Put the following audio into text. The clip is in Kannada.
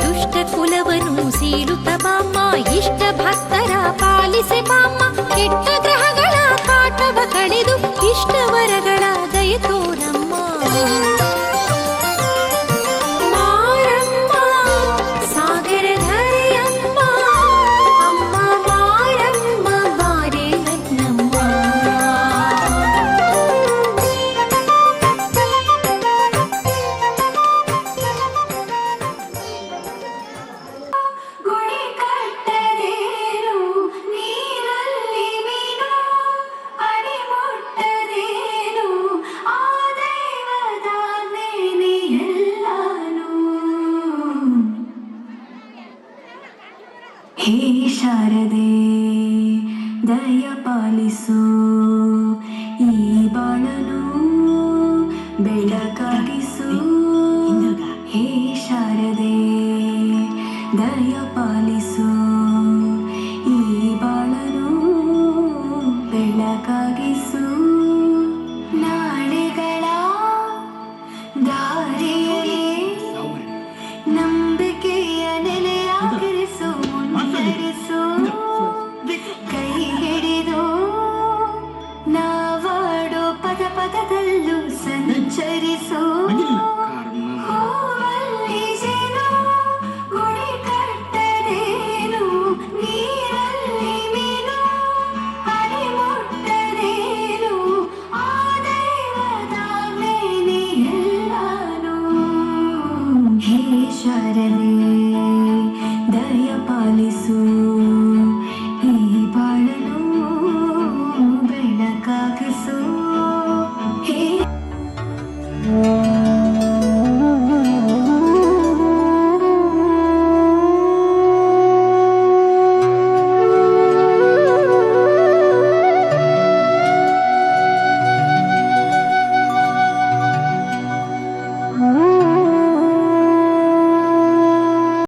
ದುಷ್ಟ ಕುಲವನ್ನು ಸೀಳುತ್ತ ಬಾಮ್ಮ, ಇಷ್ಟ ಭಕ್ತರ ಪಾಲಿಸೆ ಬಾಮ್ಮ, ಕೆಟ್ಟ ಗ್ರಹಗಳ ಕಾಟವ ಕಳೆದು ಇಷ್ಟವರಗಳ ದಯ ತೋರಮ್ಮ. ಹೇ ಶಾರದೆ ದಯ ಪಾಲಿಸು, ಈ ಬಾಳನು ಬೆಳಕಾಗಿಸು. ಹೇ ಶಾರದೆ ದಯ ಪಾಲಿಸು, ಈ ಬಾಳನು ಬೆಳಕಾಗಿಸು. ನಾಳೆಗಳ ದಾರಿಯಲ್ಲಿ ನಂಬಿಕೆಯ ನೆಲೆಯಾಗಿರಿಸು, ಮುನ್ನಡೆಸು, ಕೈ ಹಿಡಿದು ನಾವಾಡೋ ಪದ ಪದದಲ್ಲೂ ಸಂಚರಿಸು. ಹೂವಲ್ಲಿ ಜೇನು ಗುಡಿ ಕಟ್ಟದೇನು, ನೀರಲ್ಲಿ ಮೀನು ಹನಿ ಮುಟ್ಟದೇನು, ಆ ದೈವದ ಮೇಲೆ ಎಲ್ಲಾನು. ಹೇ ಶಾರದೆ